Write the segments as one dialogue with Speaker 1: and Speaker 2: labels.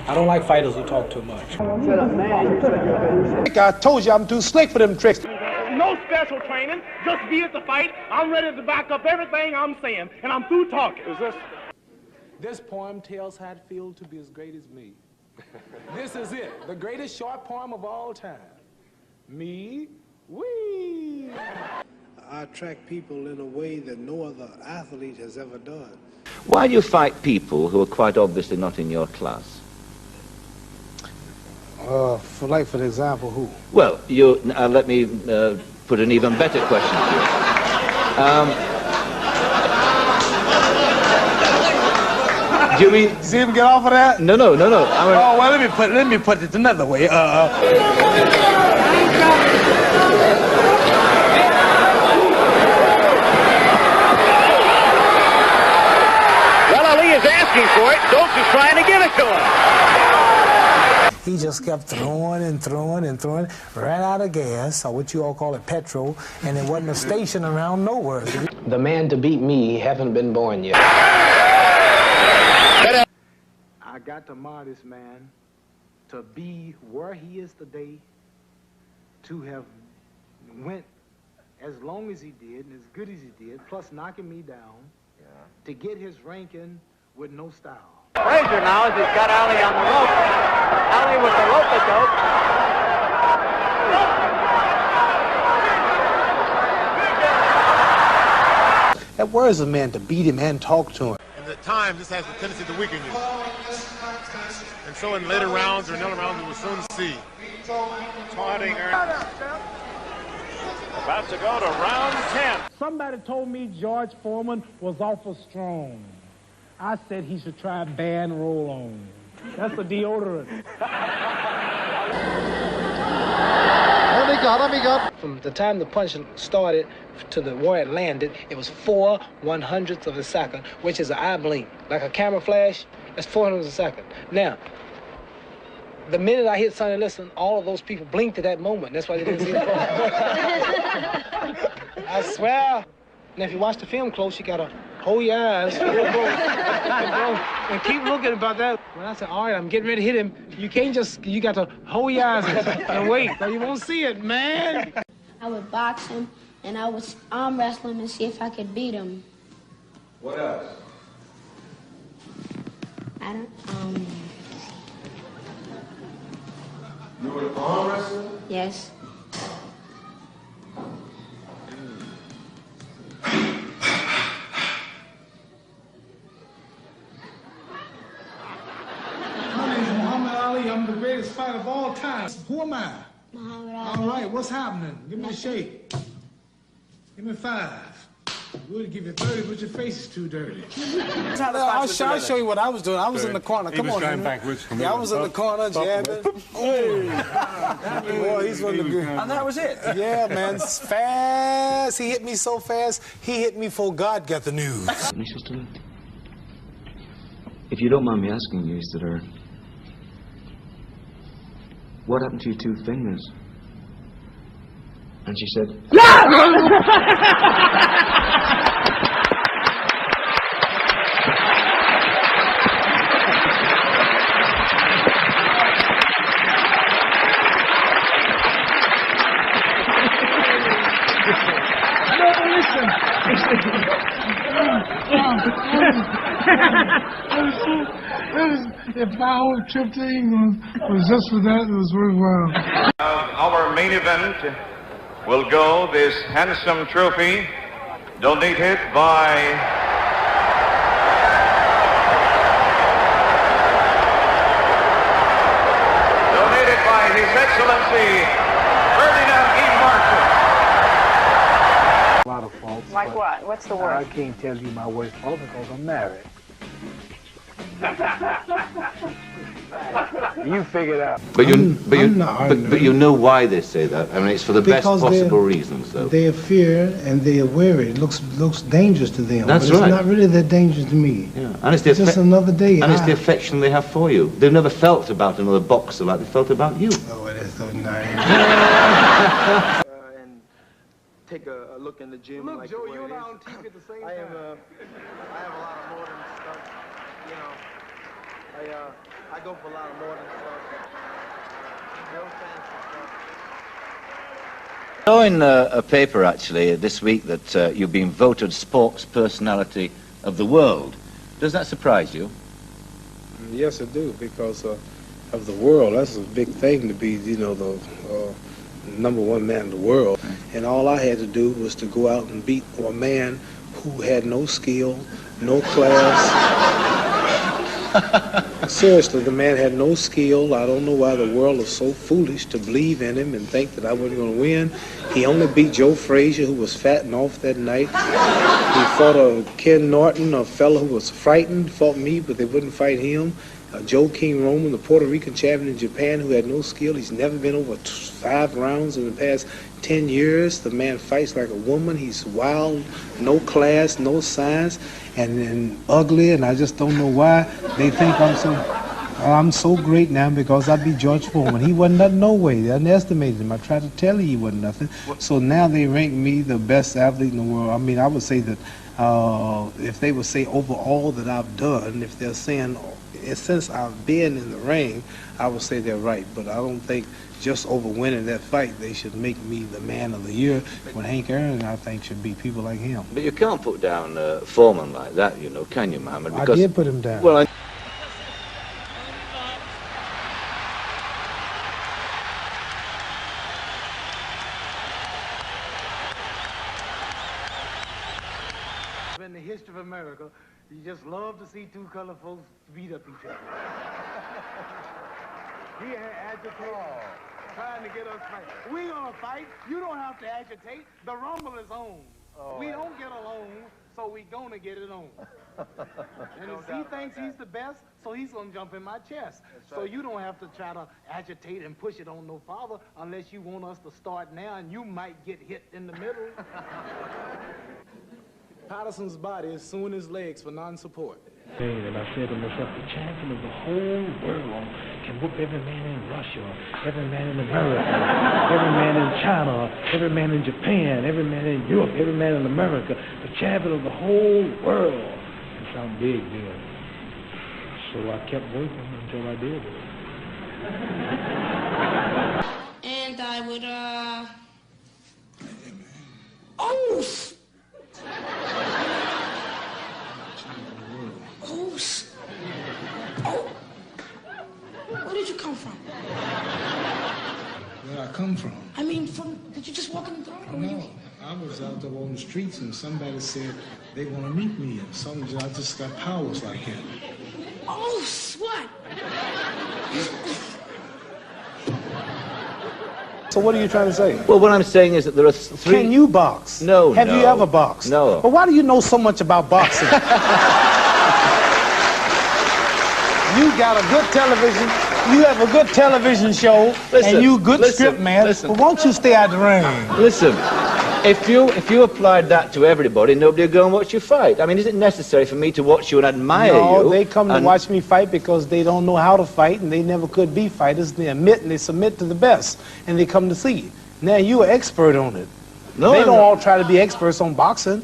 Speaker 1: I don't like fighters who talk too much.
Speaker 2: Shut up, man.
Speaker 3: I told you I'm too slick for them tricks.
Speaker 2: No special training, just be at the fight. I'm ready to back up everything I'm saying, and I'm through talking.
Speaker 1: This poem tells how it feels to be as great as me. This is it, the greatest short poem of all time. Me, we.
Speaker 4: I attract people in a way that no other athlete has ever done.
Speaker 5: Why do you fight people who are quite obviously not in your class?
Speaker 4: For example, who?
Speaker 5: Well, let me put an even better question to you. Do you mean?
Speaker 4: See him get off of that?
Speaker 5: No. I mean,
Speaker 4: oh well, let me put it another way.
Speaker 2: Is asking for it, Stokes is trying to give it to him.
Speaker 6: He just kept throwing and throwing and throwing, ran out of gas, or what you all call it, petrol, and there wasn't a station around nowhere.
Speaker 7: The man to beat me haven't been born yet.
Speaker 4: I got to admire this man to be where he is today, to have went as long as he did and as good as he did, plus knocking me down, to get his ranking with no style.
Speaker 2: Frazier now, as he's got Ali on the rope. Ali with the rope-a-dope.
Speaker 4: That worries a man to beat him and talk to him.
Speaker 3: And at times, this has the tendency to weaken you. And so in later rounds or in other rounds, we will soon see.
Speaker 2: Taunting her. About to go to round 10.
Speaker 8: Somebody told me George Foreman was awful strong. I said he should try Ban Roll-On. That's a deodorant.
Speaker 7: From the time the punch started to the where it landed, it was 4/100ths of a second, which is an eye blink. Like a camera flash, that's 400ths of a second. Now, the minute I hit Sonny Liston, all of those people blinked at that moment. That's why they didn't see the phone. I swear. And if you watch the film close, you gotta hold your eyes real close and keep looking about that. When I said, all right, I'm getting ready to hit him, you can't just, you got to hold your eyes and wait, or you won't see it, man.
Speaker 9: I would box him, and I would arm wrestle him and see if I could beat him.
Speaker 5: What else?
Speaker 9: I don't,
Speaker 5: You were an arm wrestler?
Speaker 9: Yes.
Speaker 6: My name is Muhammad Ali. I'm the greatest fighter of all time. Who am I?
Speaker 9: Muhammad Ali.
Speaker 6: All right, what's happening? Give me a shake. Give me 5. We'll give you 30, but your face is too dirty. I'll show you what I was doing. I was in the corner. Come on, man. Yeah, I was in the corner jabbing. Boy, he's one of the good.
Speaker 1: And that was it?
Speaker 6: Yeah, man. Fast. He hit me so fast, he hit me before God got the news.
Speaker 5: If you don't mind me asking you, Sister, what happened to your 2 fingers? And she said,
Speaker 6: If my whole trip to England was just for that, it was worthwhile.
Speaker 2: Our main event will go this handsome trophy donated by His Excellency Ferdinand E. Marshall.
Speaker 4: A lot of faults.
Speaker 10: Like what? What's the word?
Speaker 4: I can't tell you my worst fault because I'm married. You figure it out.
Speaker 5: But you know why they say that. I mean, it's for the best possible reasons, though.
Speaker 4: They fear and they are wary. It looks dangerous to them.
Speaker 5: That's
Speaker 4: but
Speaker 5: right.
Speaker 4: It's not really that dangerous to me.
Speaker 5: Yeah, and it's
Speaker 4: just another day.
Speaker 5: And it's the affection they have for you. They've never felt about another boxer like they felt about you.
Speaker 4: Oh, that's so nice.
Speaker 11: And take a look in the gym.
Speaker 4: Look,
Speaker 11: like
Speaker 4: Joe, you and I on TV at the same time.
Speaker 11: I have a lot of more than stuff, you know. I go for a lot of more than stuff. Real fancy stuff.
Speaker 5: I saw in a paper, actually, this week that you've been voted Sports Personality of the World. Does that surprise you?
Speaker 6: Yes, it do, because of the world. That's a big thing to be, you know, the #1 man in the world. And all I had to do was to go out and beat a man who had no skill, no class. Seriously, the man had no skill. I don't know why the world is so foolish to believe in him and think that I wasn't going to win. He only beat Joe Frazier, who was fat and off that night. He fought a Ken Norton, a fellow who was frightened, fought me, but they wouldn't fight him. Joe King Roman, the Puerto Rican champion in Japan, who had no skill. He's never been over 5 rounds in the past 10 years. The man fights like a woman. He's wild, no class, no science, and ugly, and I just don't know why they think I'm so great now because I beat George Foreman. He wasn't nothing, no way. They underestimated him. I tried to tell you he wasn't nothing. So now they rank me the best athlete in the world. I mean, I would say that if they would say over all that I've done, if they're saying since I've been in the ring, I would say they're right. But I don't think just over winning that fight, they should make me the man of the year. When Hank Aaron, I think, should be people like him.
Speaker 5: But you can't put down Foreman like that, you know, can you, Muhammad?
Speaker 6: Because, I did put him down.
Speaker 5: Well,
Speaker 4: in the history of America, you just love to see two colored folks beat up each other. He agitated, trying to get us fight. We gonna fight. You don't have to agitate. The rumble is on. We don't get along, so we gonna get it on. And if he thinks he's the best, so he's gonna jump in my chest. So you don't have to try to agitate and push it on no farther unless you want us to start now, and you might get hit in the middle.
Speaker 1: Patterson's body is suing his legs for non-support.
Speaker 8: And I said to myself, the champion of the whole world can whoop every man in Russia, every man in America, every man in China, every man in Japan, every man in Europe, every man in America. The champion of the whole world. It sounded big then. So I kept working until I did it.
Speaker 9: And I would, Where did you come from?
Speaker 6: Where I come from?
Speaker 9: I mean, did you just walk in the door?
Speaker 6: No, I was out there on the streets and somebody said they want to meet me, and I just got powers like him.
Speaker 9: Oh, what?
Speaker 7: So what are you trying to say?
Speaker 5: Well, what I'm saying is that there are 3...
Speaker 7: Can you box?
Speaker 5: No,
Speaker 7: Have you ever boxed?
Speaker 5: No.
Speaker 7: Well, why do you know so much about boxing? You got a good television. You have a good television show, and you good script man. But won't you stay out the ring?
Speaker 5: Listen, if you applied that to everybody, nobody would go and watch you fight. I mean, is it necessary for me to watch you and admire you?
Speaker 7: No, they come to watch me fight because they don't know how to fight, and they never could be fighters. They admit and they submit to the best, and they come to see you. Now you're an expert on it.
Speaker 5: No,
Speaker 7: they don't all try to be experts on boxing.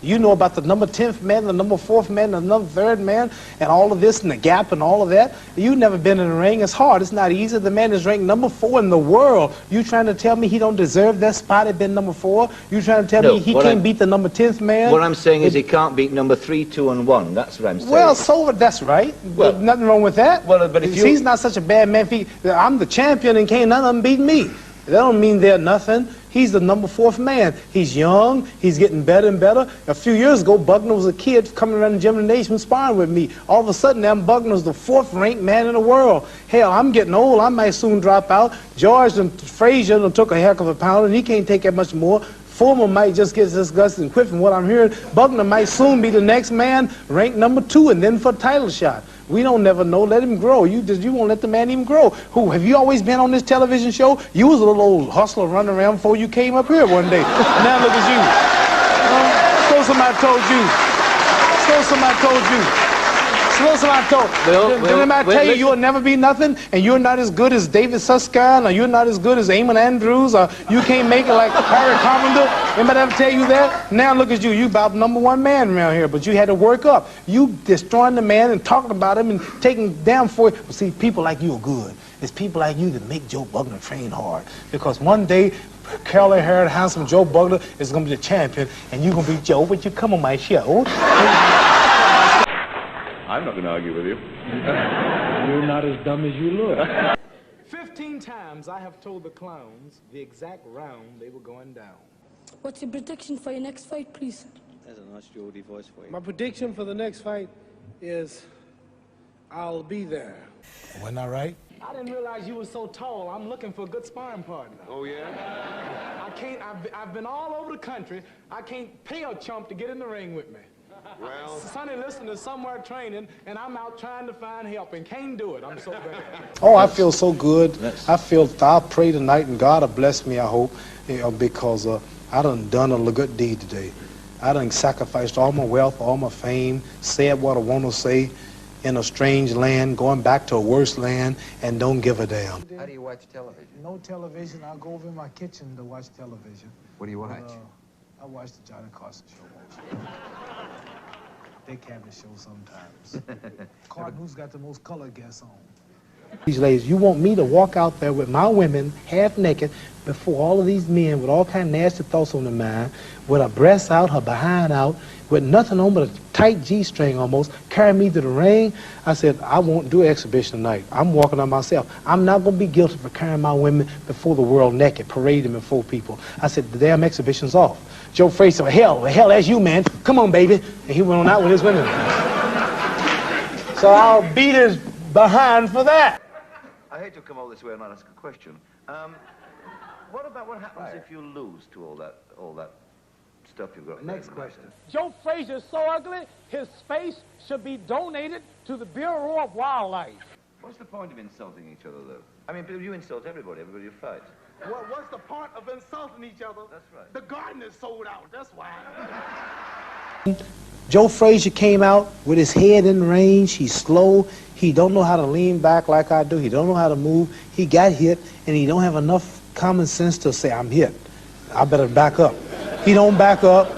Speaker 7: You know about the number 10th man, the number 4th man, the number 3rd man, and all of this and the gap and all of that. You've never been in the ring. It's hard. It's not easy. The man is ranked number 4 in the world. You trying to tell me he don't deserve that spot at being number 4? You trying to tell me he can't beat the number 10th man?
Speaker 5: What I'm saying is he can't beat number 3, 2, and 1. That's what I'm saying.
Speaker 7: Well, so that's right. Well, nothing wrong with that.
Speaker 5: Well, but if
Speaker 7: he's not such a bad man. I'm the champion and can't none of them beat me. That don't mean they're nothing. He's the number 4th man. He's young. He's getting better and better. A few years ago, Buckner was a kid coming around the gymnasium sparring with me. All of a sudden, now Buckner's the 4th ranked man in the world. Hell, I'm getting old. I might soon drop out. George and Frazier took a heck of a pound, and he can't take that much more. Foreman might just get disgusted and quit from what I'm hearing. Buckner might soon be the next man, ranked number 2, and then for a title shot. We don't never know. Let him grow. You won't let the man even grow. Who, have you always been on this television show? You was a little old hustler running around before you came up here one day. Now look at you. So somebody told you. So somebody told you.
Speaker 6: Listen, I told you. Didn't I tell you you'll never be nothing, and you're not as good as David Susskind, or you're not as good as Eamon Andrews, or you can't make it like Harry Carpenter? Anybody ever tell you that? Now look at you. You about #1 man around here, but you had to work up. You destroying the man and talking about him and taking him down for it. But see, people like you are good. It's people like you that make Joe Bugner train hard. Because one day, curly-haired, handsome Joe Bugner is going to be the champion, and you're going to be Joe, but you come on my show.
Speaker 10: I'm not going to argue with you.
Speaker 8: You're not as dumb as you look.
Speaker 1: 15 times I have told the clowns the exact round they were going down.
Speaker 12: What's your prediction for your next fight, please?
Speaker 11: That's a nice Geordie voice for you.
Speaker 7: My prediction for the next fight is I'll be there.
Speaker 6: Wasn't I right?
Speaker 1: I didn't realize you were so tall. I'm looking for a good sparring partner.
Speaker 10: Oh, yeah?
Speaker 1: I've been all over the country. I can't pay a chump to get in the ring with me.
Speaker 10: Well,
Speaker 1: Sonny Liston is somewhere training, and I'm out trying to find help and can't do it. I'm so bad.
Speaker 6: Oh, I feel so good. I'll pray tonight, and God will bless me, I hope, because I done a good deed today. I done sacrificed all my wealth, all my fame, said what I want to say in a strange land, going back to a worse land, and don't give a damn.
Speaker 11: How do you watch television?
Speaker 4: No television. I go over in my kitchen to watch television.
Speaker 11: What do you watch?
Speaker 4: I watch the Johnny Carson show mostly. Dick Cavett show sometimes. Carton, who's got the most color guests on?
Speaker 6: These ladies, you want me to walk out there with my women half naked before all of these men with all kind of nasty thoughts on their mind, with her breasts out, her behind out, with nothing on but a tight G-string almost, carry me to the ring? I said, I won't do an exhibition tonight. I'm walking on myself. I'm not going to be guilty for carrying my women before the world naked, parading them before people. I said, the damn exhibition's off. Joe Frazier said, hell, that's you, man. Come on, baby. And he went on out with his women. So I'll beat his behind for that.
Speaker 5: I hate to come all this way and not ask a question. What happens if you lose to all that stuff you've got?
Speaker 4: Next question.
Speaker 2: Joe Frazier's so ugly, his face should be donated to the Bureau of Wildlife.
Speaker 5: What's the point of insulting each other, though? I mean, you insult everybody you fight.
Speaker 2: What's the point of insulting each other?
Speaker 5: That's right.
Speaker 2: The garden is sold out, that's why.
Speaker 6: Joe Frazier came out with his head in range. He's slow. He don't know how to lean back like I do. He don't know how to move. He got hit, and he don't have enough common sense to say, I'm hit. I better back up. He don't back up.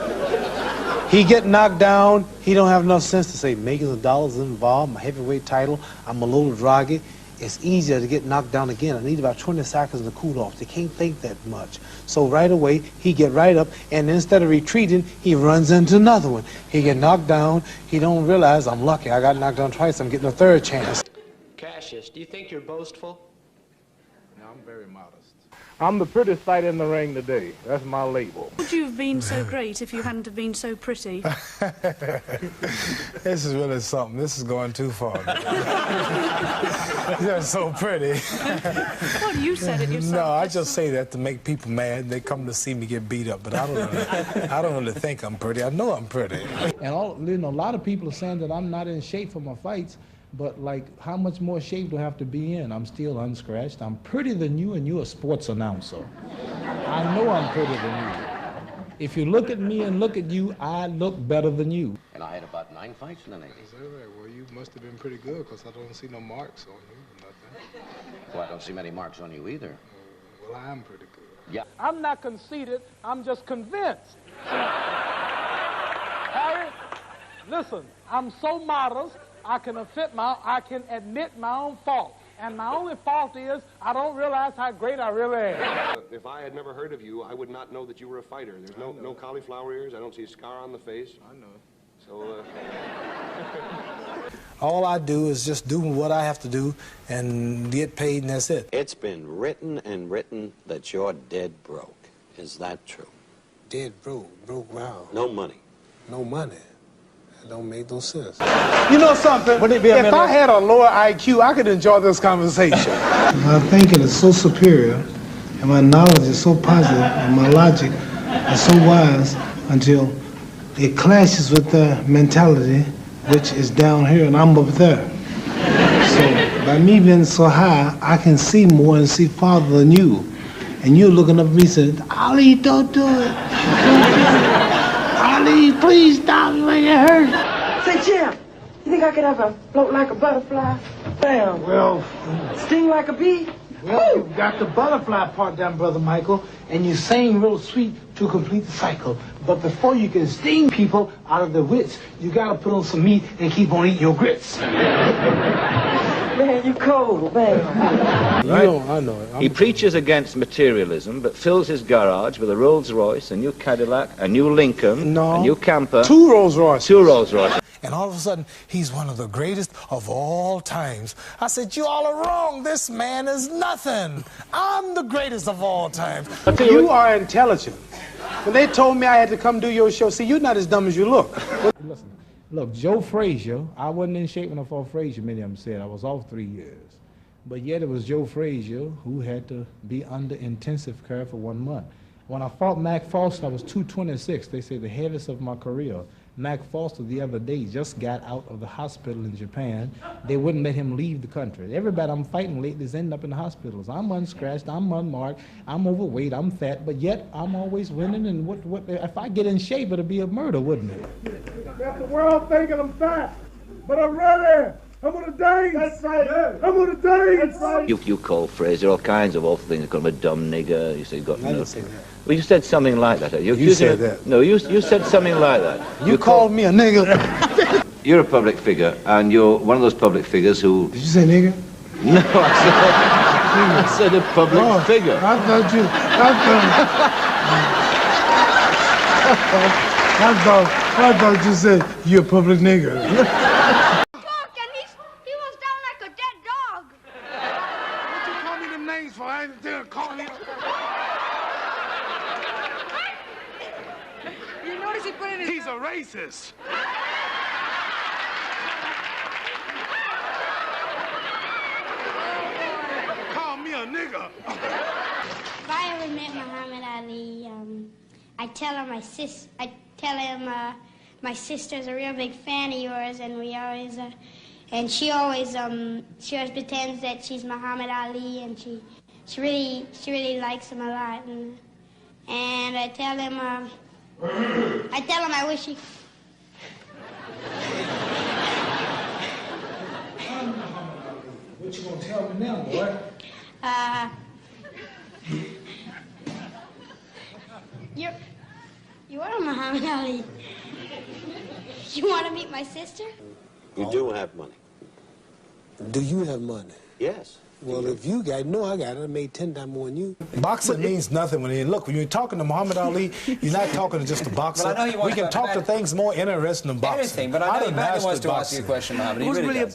Speaker 6: He get knocked down. He don't have enough sense to say, millions of dollars involved, my heavyweight title, I'm a little draggy. It's easier to get knocked down again. I need about 20 seconds to cool off. They can't think that much. So right away, he get right up, and instead of retreating, he runs into another one. He get knocked down. He don't realize, I'm lucky. I got knocked down twice. I'm getting a third chance.
Speaker 13: Cassius, do you think you're boastful?
Speaker 1: No, I'm very modest. I'm the prettiest sight in the ring today. That's my label.
Speaker 12: Would you have been so great if you hadn't have been so pretty?
Speaker 6: This is really something. This is going too far. You're so pretty.
Speaker 12: Well, you said it yourself.
Speaker 6: No, I just say that to make people mad. They come to see me get beat up, but I don't really think I'm pretty. I know I'm pretty.
Speaker 4: And a lot of people are saying that I'm not in shape for my fights. But, like, how much more shape do I have to be in? I'm still unscratched. I'm prettier than you, and you're a sports announcer. I know I'm prettier than you. If you look at me and look at you, I look better than you.
Speaker 13: And I had about 9 fights in the Navy.
Speaker 1: Is that right? Well, you must have been pretty good, because I don't see no marks on you or nothing.
Speaker 13: Well, I don't see many marks on you either.
Speaker 1: Well, I am pretty good.
Speaker 13: Yeah.
Speaker 2: I'm not conceited, I'm just convinced. Harry, listen, I'm so modest, I can admit my own fault. And my only fault is I don't realize how great I really am.
Speaker 10: If I had never heard of you, I would not know that you were a fighter. There's no cauliflower ears. I don't see a scar on the face.
Speaker 1: I know.
Speaker 10: So,
Speaker 6: All I do is just do what I have to do and get paid, and that's it.
Speaker 14: It's been written and written that you're dead broke. Is that true?
Speaker 6: Dead broke. Broke wow.
Speaker 14: No money.
Speaker 6: No money. Don't make no sense.
Speaker 1: You know something? If I had a lower IQ, I could enjoy this conversation.
Speaker 4: My thinking is so superior, and my knowledge is so positive, and my logic is so wise until it clashes with their mentality, which is down here, and I'm up there. So by me being so high, I can see more and see farther than you. And you're looking up at me saying, Ali, don't do it. Don't do it. Ali, please stop me when it hurts.
Speaker 15: Say, Jim, You think I could ever float like a butterfly? Bam.
Speaker 6: Well,
Speaker 15: Sting like a bee?
Speaker 6: well, you got the butterfly part down, Brother Michael, and you sing real sweet to complete the cycle. But before you can sting people out of their wits, you gotta put on some meat and keep on eating your grits.
Speaker 15: Man, you cold, man.
Speaker 1: I know it.
Speaker 5: He preaches against materialism, but fills his garage with a Rolls Royce, a new Cadillac, a new Lincoln, a new camper.
Speaker 6: 2 Rolls Royces.
Speaker 5: 2 Rolls Royces.
Speaker 6: And all of a sudden, he's one of the greatest of all times. I said, you all are wrong. This man is nothing. I'm the greatest of all times. You are intelligent. When they told me I had to come do your show, see, you're not as dumb as you look.
Speaker 1: Listen, look, Joe Frazier, I wasn't in shape when I fought Frazier, many of them said. I was off 3 years. But yet it was Joe Frazier who had to be under intensive care for 1 month. When I fought Mac Foster, I was 226. They say the heaviest of my career. Mac Foster the other day just got out of the hospital in Japan. They wouldn't let him leave the country. Everybody I'm fighting lately is ending up in the hospitals. I'm unscratched, I'm unmarked, I'm overweight, I'm fat, but yet I'm always winning. And what if I get in shape, it'll be a murder, wouldn't it?
Speaker 16: Got the world thinking I'm fat, but I'm ready. I'm gonna dance. That's right. I'm gonna dance. That's right.
Speaker 5: You call Fraser all kinds of awful things. You call him a dumb nigger. You say you got
Speaker 6: I didn't say that.
Speaker 5: Well, you said something like that.
Speaker 6: You said that.
Speaker 5: No, you said something like that.
Speaker 6: You called me a nigger.
Speaker 5: You're a public figure, and you're one of those public figures who...
Speaker 6: Did you say nigger?
Speaker 5: No, I said a public figure.
Speaker 6: I thought you said you're a public nigger.
Speaker 16: You notice he put in his... He's a racist. Call me a nigger.
Speaker 9: If I ever met Muhammad Ali, I tell him my sister's a real big fan of yours, and we always, and she always pretends that she's Muhammad Ali, and she really likes him a lot, and I tell him I wish he.
Speaker 6: What you gonna tell me now, boy?
Speaker 9: You are Muhammad Ali. You want to meet my sister?
Speaker 14: You do have money.
Speaker 17: Do you have money?
Speaker 14: Yes.
Speaker 17: Well, if you got, no, I got it. I made 10 times more than you.
Speaker 6: Boxing means nothing when you look. When you're talking to Muhammad Ali, you're not talking to just a boxer.
Speaker 18: Well, I know you want
Speaker 6: we can talk to things more interesting than boxing.
Speaker 18: Anything, but I know Mohammed wants to ask you a question, Mohammed.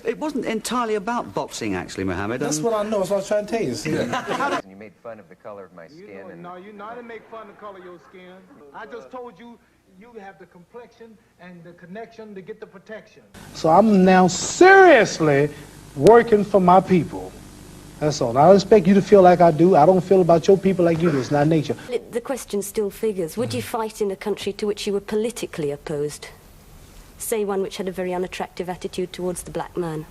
Speaker 19: It wasn't entirely about boxing, actually, Mohammed.
Speaker 6: That's what I know. That's what I was trying to tell you. See?
Speaker 20: You made fun of the color of my skin.
Speaker 4: No, you didn't make fun of the color of your skin. I just told you you have the complexion and the connection to get the protection.
Speaker 6: So I'm now seriously working for my people. That's all. I don't expect you to feel like I do. I don't feel about your people like you do. It's not nature.
Speaker 21: The question still figures. Would you fight in a country to which you were politically opposed? Say one which had a very unattractive attitude towards the black man.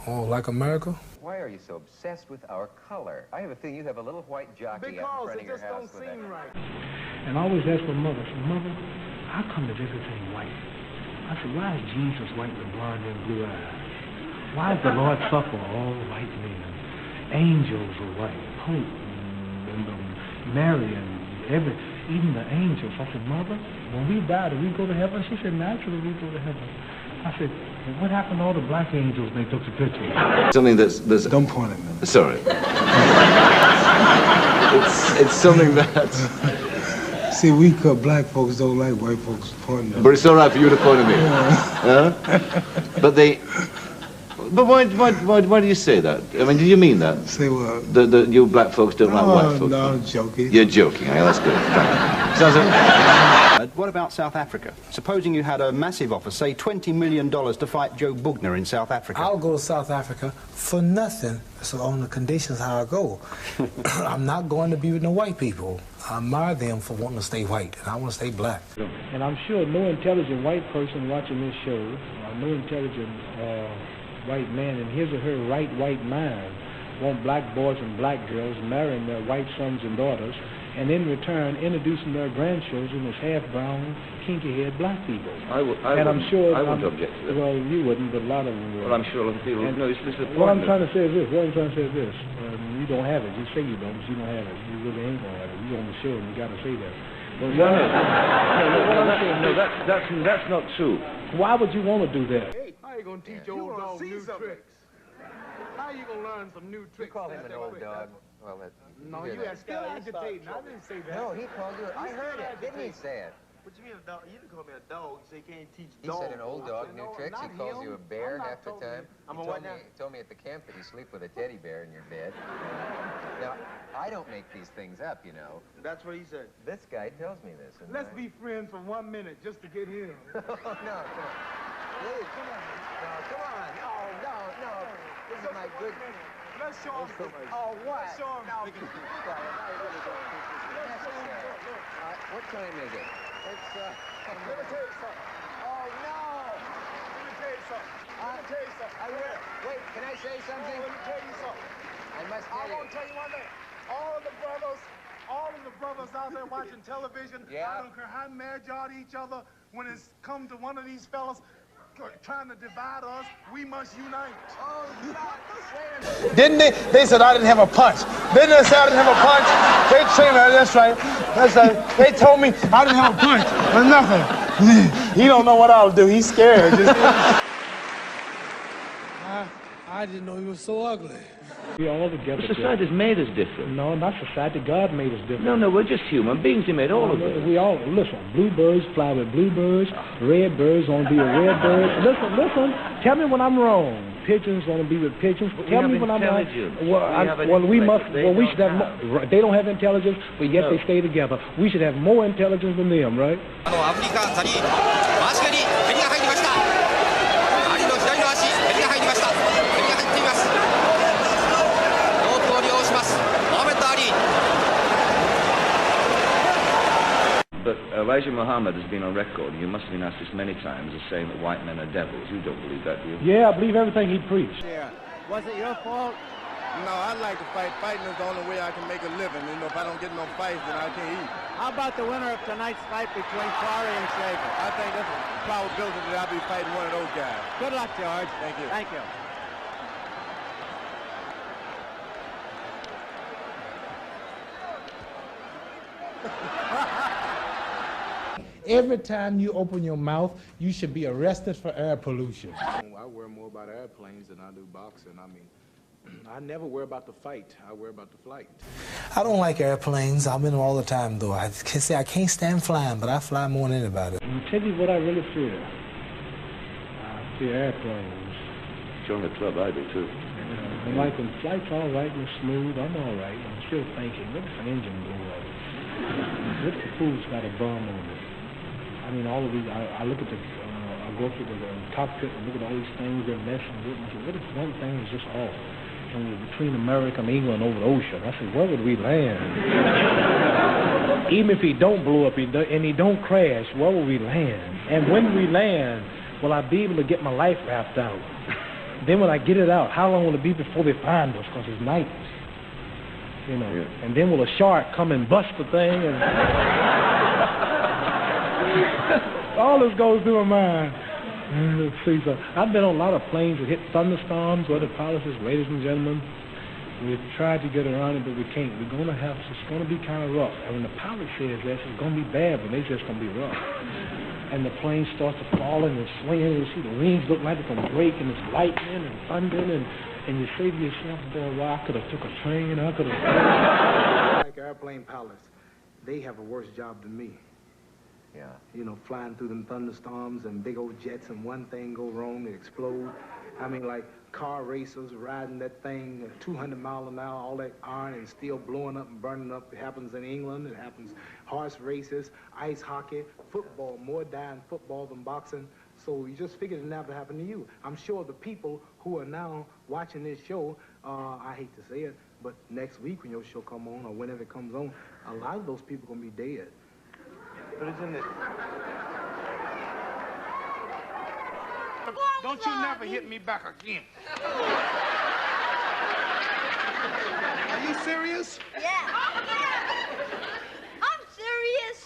Speaker 6: Oh, like America?
Speaker 20: Why are you so obsessed with our color? I have a feeling you have a little white jockey out in front of your house with that.
Speaker 8: Right. And I always ask my mother, I said, Mother, how come is everything white? I said, why is Jesus white with blonde and blue eyes? Why does the Lord suffer all white men? Angels are white, Pope and Mary and even the angels. I said, Mother, when we die, do we go to heaven? She said, naturally we go to heaven. I said, well, what happened to all the black angels they took the picture?
Speaker 5: Something that's...
Speaker 6: Don't point at me.
Speaker 5: Sorry. it's something that...
Speaker 6: See, we black folks don't like white folks pointing at me.
Speaker 5: But it's all right for you to point at me.
Speaker 6: Yeah.
Speaker 5: But why do you say that? I mean, do you mean that?
Speaker 6: Say what?
Speaker 5: You black folks don't like white folks?
Speaker 6: No, I'm joking.
Speaker 5: You're joking. Yeah, that's good.
Speaker 19: What about South Africa? Supposing you had a massive offer, say $20 million to fight Joe Bugner in South Africa.
Speaker 6: I'll go to South Africa for nothing. So on the conditions how I go. I'm not going to be with no white people. I admire them for wanting to stay white, and I want to stay black.
Speaker 8: And I'm sure no intelligent white person watching this show, no intelligent white man in his or her right white mind want black boys and black girls marrying their white sons and daughters and in return introducing their grandchildren as half-brown, kinky-haired black people.
Speaker 3: I wouldn't object to that.
Speaker 8: Well, you wouldn't, but a lot of them would.
Speaker 3: Well, I'm sure a lot of people would. No, this is the point.
Speaker 8: What I'm trying to say is this. You don't have it. You say you don't, but you don't have it. You really ain't going to have it. You're on the show, and you got to say that. But
Speaker 3: that's not true.
Speaker 8: Why would you want to do that?
Speaker 4: Hey, how you going to teach old dog new tricks? How you going to learn some new tricks?
Speaker 20: You call him an old dog. Well,
Speaker 4: no, you are still agitating. I didn't say that.
Speaker 20: No, he called you. I heard it. Didn't he say it?
Speaker 11: What you mean a dog? You didn't call me a dog. You say you can't teach
Speaker 20: He
Speaker 11: dogs.
Speaker 20: said an old dog, new tricks. He calls you a bear half the time. He told me at the camp that you sleep with a teddy bear in your bed. Now, I don't make these things up, you know.
Speaker 11: That's what he said.
Speaker 20: This guy tells me this.
Speaker 4: Let's be friends for 1 minute just to get him.
Speaker 20: No, come on. Please, come on. No, come on. No. This is my good...
Speaker 4: Let's show him something.
Speaker 20: Oh, what?
Speaker 4: Let's show him.
Speaker 20: What time is it? It's,
Speaker 11: Let me tell you something.
Speaker 20: Oh, no!
Speaker 11: Let me tell you something.
Speaker 20: I will. Wait, can I say something?
Speaker 11: Let me tell you something.
Speaker 20: I must tell you.
Speaker 11: I want to tell you one thing. All of the brothers out there watching television, I don't care how mad y'all at each other, when it's come to one of these fellas trying to divide us, we must unite.
Speaker 20: Oh,
Speaker 6: Didn't they? They said I didn't have a punch. Didn't they say I didn't have a punch? They told me, that's right. They told me I didn't have a punch or nothing. He don't know what I'll do. He's scared.
Speaker 7: I didn't know he was so ugly.
Speaker 8: We all together.
Speaker 3: But society's made us different.
Speaker 8: No, not society. God made us different.
Speaker 3: No, we're just human beings. He made all of us.
Speaker 8: We all, listen, bluebirds fly with bluebirds, red birds want to be with red birds. Listen, tell me when I'm wrong. Pigeons want to be with pigeons. Tell me when I'm wrong. We should have, they don't have intelligence, but yet they stay together. We should have more intelligence than them, right?
Speaker 3: But Elijah Muhammad has been on record, and you must have been asked this many times, as saying that white men are devils. You don't believe that, do you?
Speaker 8: Yeah, I believe everything he preached.
Speaker 22: Yeah. Was it your fault? No, I like to fight. Fighting is the only way I can make a living. You know, if I don't get no fights, then I can't eat. How about the winner of tonight's fight between Corey and Schaefer? I think that's a probability that I'll be fighting one of those guys. Good luck, George. Thank you. Thank you.
Speaker 1: Every time you open your mouth, you should be arrested for air pollution.
Speaker 4: I worry more about airplanes than I do boxing. I mean, I never worry about the fight. I worry about the flight.
Speaker 6: I don't like airplanes. I'm in them all the time, though. I can say I can't stand flying, but I fly more than anybody.
Speaker 8: I'll tell you what I really fear. I fear airplanes.
Speaker 3: Join the club, I do, too.
Speaker 8: And like when flight's all right and smooth, I'm all right. I'm still thinking, what if an engine blew up? What if the fool's got a bum on it? I mean, all of these, I look at I go through the cockpit and look at all these things they're messing with. And I say, what if one thing is just off? And we're between America and England over the ocean. I said, where would we land? Even if he don't blow up and he don't crash, where will we land? And when we land, will I be able to get my life wrapped out? Then when I get it out, how long will it be before they find us? Because it's night. You know. Yeah. And then will a shark come and bust the thing? And all this goes through my mind. Let's see, so I've been on a lot of planes that hit thunderstorms where the pilot says, ladies and gentlemen, we've tried to get around it, but we can't. It's going to be kind of rough. And when the pilot says that, it's going to be bad, but it's just going to be rough. And the plane starts to fall and swinging, and you see the wings look like it's going to break, and it's lightning and thundering, and you say to yourself, boy, well, I could have took a train, I could have...
Speaker 4: Like airplane pilots, they have a worse job than me.
Speaker 20: Yeah.
Speaker 4: You know, flying through them thunderstorms and big old jets, and one thing go wrong, they explode. I mean, like car racers riding that thing at 200 miles an hour, all that iron and steel blowing up and burning up. It happens in England. It happens horse races, ice hockey, football. More die in football than boxing. So you just figured it never happened to you. I'm sure the people who are now watching this show, I hate to say it, but next week when your show come on or whenever it comes on, a lot of those people are going to be dead.
Speaker 11: But it's in this.
Speaker 6: Don't you never hit me back again. Are you serious?
Speaker 9: Yeah.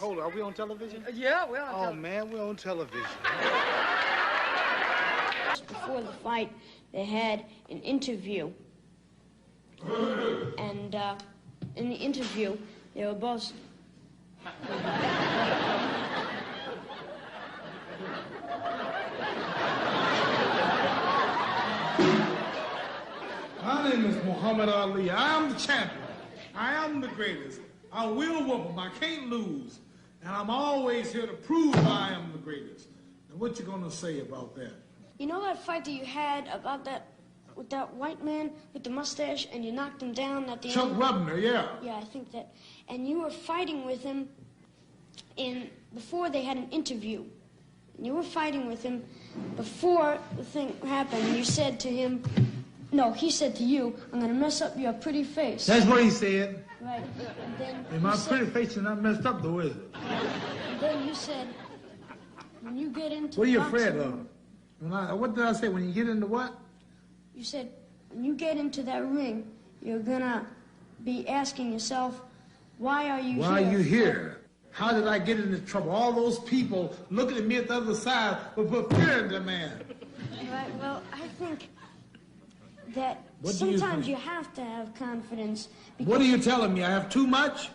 Speaker 4: Hold on, are we on television?
Speaker 15: Yeah, we're on television.
Speaker 4: Oh, man, we're on television.
Speaker 9: Just before the fight, they had an interview. And in the interview, they were both...
Speaker 6: My name is Muhammad Ali. I am the champion. I am the greatest. I will whoop him. I can't lose. And I'm always here to prove I am the greatest. Now, what you gonna say about that?
Speaker 9: You know that fight that you had about that, with that white man with the mustache, and you knocked him down at the end?
Speaker 6: Chuck Webner, yeah.
Speaker 9: Yeah, I think that. And you were fighting with him before they had an interview. And you were fighting with him before the thing happened. You said to him, no, he said to you, I'm going to mess up your pretty face.
Speaker 6: That's what he said.
Speaker 9: Right. And then
Speaker 6: And my pretty face is not messed up though, is it?
Speaker 9: And then you said, when you get into
Speaker 6: What are you
Speaker 9: boxing,
Speaker 6: afraid of? What did I say? When you get into what?
Speaker 9: You said, when you get into that ring, you're going to be asking yourself, why are you here?
Speaker 6: Why are you here? How did I get into trouble? All those people looking at me at the other side will put fear in the man.
Speaker 9: Right, well, I think that
Speaker 6: What do you
Speaker 9: sometimes
Speaker 6: think?
Speaker 9: you have to have confidence.
Speaker 6: What are you telling me? I have too much?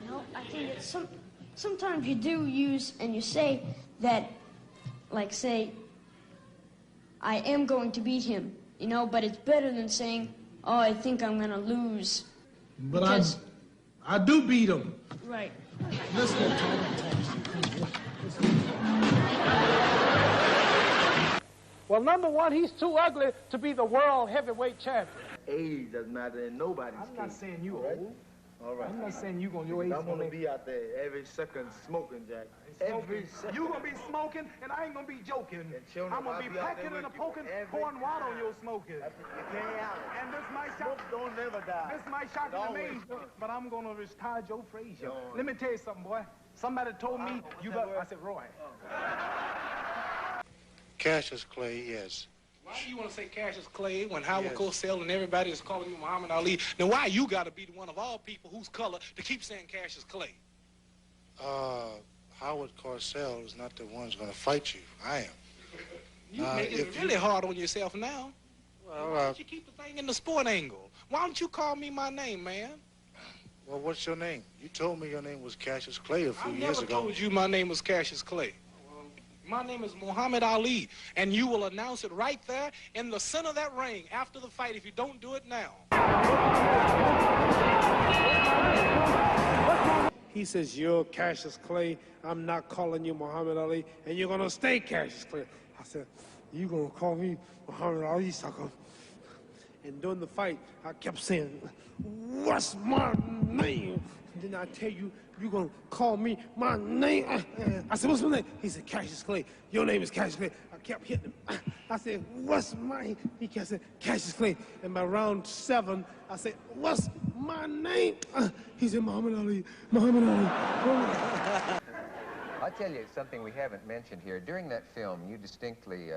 Speaker 9: No, I think that sometimes you do use, and you say that, like say, I am going to beat him, you know, but it's better than saying, oh, I think I'm going to lose.
Speaker 6: But
Speaker 9: Because-
Speaker 6: I do beat him.
Speaker 9: Right.
Speaker 6: Let's go talk.
Speaker 2: Well, number one, he's too ugly to be the world heavyweight champion.
Speaker 12: Age doesn't matter in nobody's
Speaker 4: I'm not
Speaker 12: case.
Speaker 4: saying you
Speaker 12: All right?
Speaker 4: old.
Speaker 12: All right.
Speaker 4: I'm not saying you gonna your age.
Speaker 12: I'm gonna be out there every second smoking, Jack. Every second.
Speaker 11: You gonna be smoking, and I ain't gonna be joking.
Speaker 12: Children,
Speaker 11: I'm gonna
Speaker 12: I'll
Speaker 11: be
Speaker 12: be out there
Speaker 11: packing and a
Speaker 12: with you
Speaker 11: poking,
Speaker 12: every
Speaker 11: pouring water on
Speaker 12: time.
Speaker 11: your smoking.
Speaker 12: You can't out.
Speaker 11: And this might shock,
Speaker 12: Don't never die.
Speaker 11: this might shock and
Speaker 12: Always.
Speaker 11: amaze you, but I'm gonna retire Joe Frazier.
Speaker 12: No.
Speaker 11: Let me tell you something, boy. Somebody told me you got. I said, Roy.
Speaker 6: Cassius Clay, yes.
Speaker 7: Why do you want to say Cassius Clay when Howard
Speaker 6: Yes.
Speaker 7: Cosell and everybody is calling you Muhammad Ali? Now, why you got to be the one of all people whose color to keep saying Cassius Clay?
Speaker 6: Howard Cosell is not the one who's going to fight you. I am.
Speaker 7: You making it really hard on yourself now.
Speaker 6: Well,
Speaker 7: Why don't you keep the thing in the sport angle? Why don't you call me my name, man?
Speaker 6: well, what's your name? You told me your name was Cassius Clay a few
Speaker 7: I
Speaker 6: years
Speaker 7: never
Speaker 6: ago.
Speaker 7: told you my name was Cassius Clay. My name is Muhammad Ali, and you will announce it right there in the center of that ring after the fight if you don't do it now.
Speaker 13: He says, you're Cassius Clay. I'm not calling you Muhammad Ali, and you're going to stay Cassius Clay. I said, you going to call me Muhammad Ali, sucker? And during the fight, I kept saying, what's my name? And then I tell you, you're going to call me my name. I said, what's my name? He said, Cassius Clay. Your name is Cassius Clay. I kept hitting him. I said, what's my? He kept saying, Cassius Clay. And by round 7, I said, what's my name? He said, Muhammad Ali, Muhammad Ali.
Speaker 20: I'll tell you something we haven't mentioned here. During that film, you distinctly,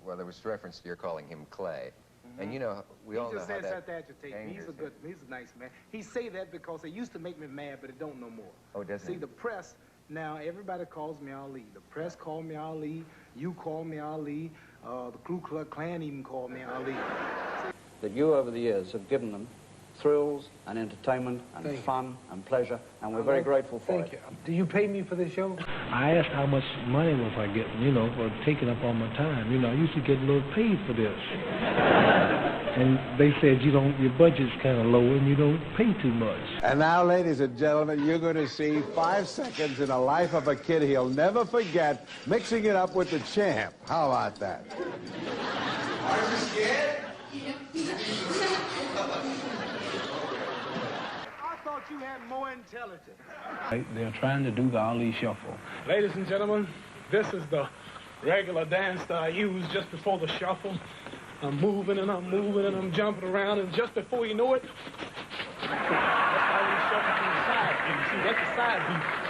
Speaker 20: well, there was reference to your calling him Clay. And you know, we all know
Speaker 4: He just
Speaker 20: how
Speaker 4: says
Speaker 20: that
Speaker 4: that to agitate me. He's
Speaker 20: angers
Speaker 4: he's a nice man. He say that because it used to make me mad, but it don't no more.
Speaker 20: Oh, doesn't
Speaker 4: See,
Speaker 20: it?
Speaker 4: the press, now everybody calls me Ali. The press call me Ali. You call me Ali. The Ku Klux Klan even called me Ali.
Speaker 23: That you over the years have given them thrills and entertainment and
Speaker 7: Thank you.
Speaker 23: fun and pleasure, and we're very grateful for it.
Speaker 7: you. Do you pay me for this show?
Speaker 8: I asked how much money was I getting, you know, for taking up all my time. You know, I used to get a little paid for this. And they said, you don't, your budget's kind of low and you don't pay too much.
Speaker 24: And now, ladies and gentlemen, you're going to see 5 seconds in the life of a kid he'll never forget, mixing it up with the champ. How about that?
Speaker 11: Are you scared? I thought you had more intelligence.
Speaker 8: They're trying to do the Ali Shuffle.
Speaker 2: Ladies and gentlemen, this is the regular dance that I use just before the shuffle. I'm moving and I'm moving and I'm jumping around, and just before you know it, that's how we shuffle from the side. You see, that's the side beat.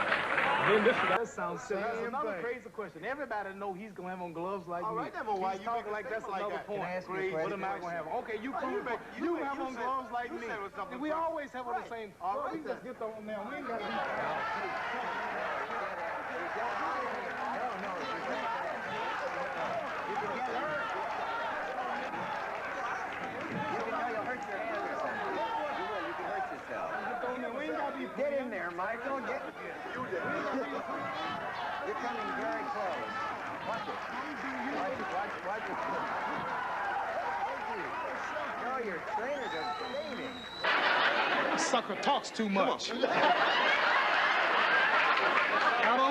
Speaker 2: And then this is
Speaker 4: That sounds silly. That's
Speaker 11: Same
Speaker 4: another
Speaker 11: thing.
Speaker 4: crazy question. Everybody know he's gonna have on gloves like
Speaker 11: All
Speaker 4: me.
Speaker 11: right, then, but why
Speaker 4: He's
Speaker 11: you
Speaker 4: talking
Speaker 11: make a
Speaker 4: like that's
Speaker 11: statement like
Speaker 4: another
Speaker 11: that?
Speaker 4: point.
Speaker 11: Can I ask you a
Speaker 4: What
Speaker 11: question?
Speaker 4: am I gonna have? Okay, you
Speaker 11: Why
Speaker 4: prove
Speaker 11: you
Speaker 4: it.
Speaker 11: make-
Speaker 4: You
Speaker 11: you
Speaker 4: have on
Speaker 11: said-
Speaker 4: gloves
Speaker 11: fight me. We always have on the same. All right, we just get on now. We ain't got to be.
Speaker 20: No. You can get hurt. You'll hurt your hand or something. You will. You can hurt yourself. Get in there, Michael. You're coming very close. Watch it. Watch it. No, your trainers are fading.
Speaker 11: This sucker talks too much. I don't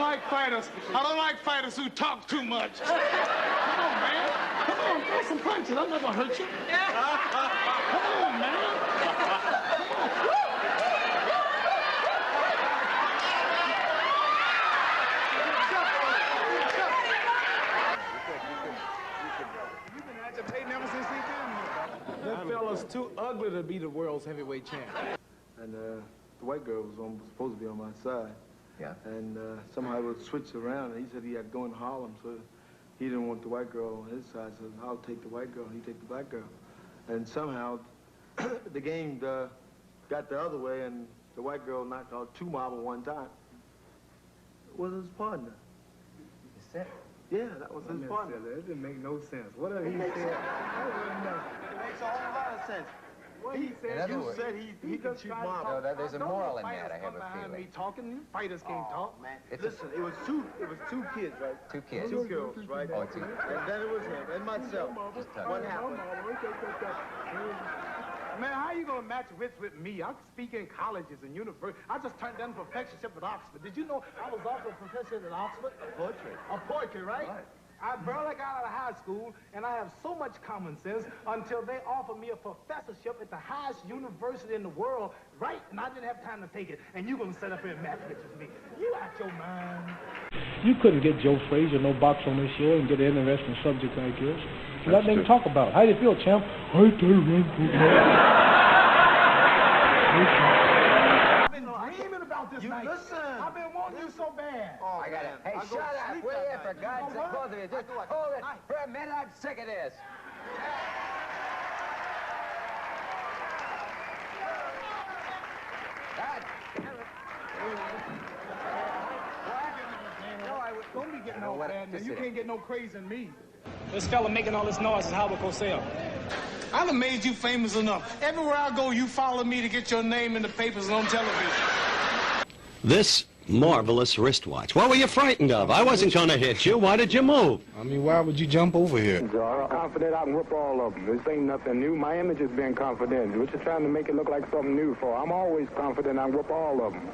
Speaker 11: like fighters who talk too much. Come on, man. Come on, throw some punches. I'm not gonna hurt you. Come on, man. You've been agitating ever since he's been here.
Speaker 4: That fella's too ugly to be the world's heavyweight champ.
Speaker 12: And the white girl was supposed to be on my side.
Speaker 20: Yeah.
Speaker 12: And somehow it was switched around, and he said he had to go in Harlem, so he didn't want the white girl on his side, so I'll take the white girl, he take the black girl. And somehow the game got the other way, and the white girl knocked out 2 marbles one time. It was his partner.
Speaker 20: You said it.
Speaker 12: Yeah, that was his partner.
Speaker 4: It didn't make no sense. Whatever he said,
Speaker 12: it makes a whole lot of sense. He said he can shoot marbles.
Speaker 20: No, there's a moral in that, I have a feeling.
Speaker 4: Me talking, fighters can't talk.
Speaker 12: Man. Listen, it was two kids, right?
Speaker 20: 2 kids.
Speaker 12: 2 girls, right?
Speaker 20: Oh, 2.
Speaker 12: And then it was him and myself. What happened?
Speaker 4: Man, how you gonna match wits with me? I speak in colleges and universities. I just turned down a professorship at Oxford. Did you know I was also a professor at Oxford? Poetry, right? I barely got out of high school, and I have so much common sense until they offered me a professorship at the highest university in the world, right? And I didn't have time to take it. And you gonna sit up here and match wits with me? You out your mind.
Speaker 7: You couldn't get Joe Frazier no box on this show and get an interesting subject like this. Nothing to talk about. How do you feel, champ?
Speaker 4: I've been dreaming about this night.
Speaker 12: Listen.
Speaker 4: I've been wanting you so bad.
Speaker 12: Oh,
Speaker 20: I got it. Hey, shut up, will you, for God's sake, both of you. Just hold it for a minute. I'm sick of this. God damn it.
Speaker 4: Don't be getting all bad. You can't get no craze in me. This fella making all this noise is Howard Cosell. I done made you famous enough. Everywhere I go, you follow me to get your name in the papers and on television.
Speaker 10: This marvelous wristwatch. What were you frightened of? I wasn't going to hit you. Why did you move?
Speaker 1: I mean, why would you jump over here?
Speaker 14: I'm confident I can whoop all of them. This ain't nothing new. My image has been confident. What you trying to make it look like something new for? I'm always confident I can whoop all of them.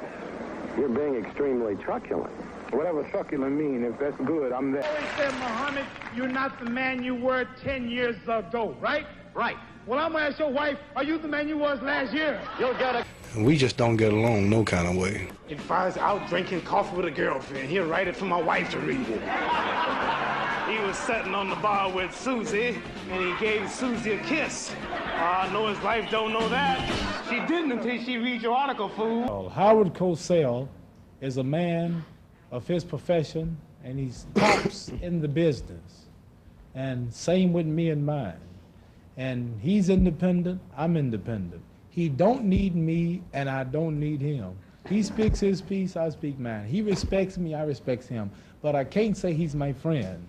Speaker 14: You're being extremely truculent. Whatever succulent mean, if that's good, I'm there.
Speaker 11: I always said, Muhammad, you're not the man you were 10 years ago, right?
Speaker 14: Right.
Speaker 11: Well, I'm gonna ask your wife, are you the man you was last year?
Speaker 14: You'll get it.
Speaker 1: We just don't get along no kind of way.
Speaker 11: If I was out drinking coffee with a girlfriend, he'll write it for my wife to read it. He was sitting on the bar with Susie, and he gave Susie a kiss. I know his wife don't know that. She didn't until she read your article, fool.
Speaker 1: Howard Cosell is a man of his profession, and he's tops in the business. And same with me and mine. And he's independent, I'm independent. He don't need me, and I don't need him. He speaks his piece, I speak mine. He respects me, I respect him. But I can't say he's my friend.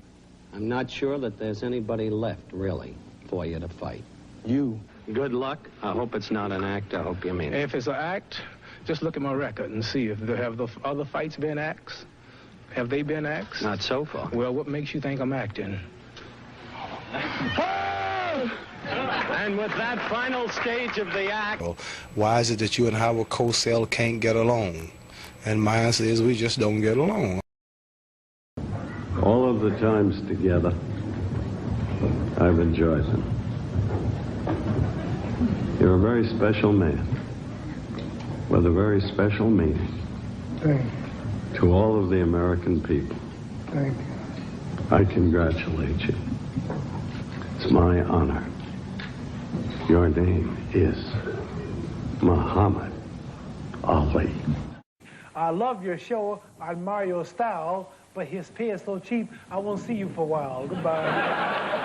Speaker 23: I'm not sure that there's anybody left, really, for you to fight.
Speaker 1: You.
Speaker 23: Good luck. I hope it's not an act. I hope you mean it.
Speaker 2: If it's an act, just look at my record and see if there have the other fights been acts. Have they been acts?
Speaker 23: Not so far.
Speaker 2: Well, what makes you think I'm acting?
Speaker 23: And with that final stage of the act...
Speaker 1: Why is it that you and Howard Cosell can't get along? And my answer is we just don't get along.
Speaker 16: All of the times together, I've enjoyed them. You're a very special man with a very special meaning.
Speaker 11: Thank you.
Speaker 16: To all of the American people.
Speaker 11: Thank you.
Speaker 16: I congratulate you. It's my honor. Your name is Muhammad Ali.
Speaker 7: I love your show. I admire your style, but his pay is so cheap, I won't see you for a while. Goodbye.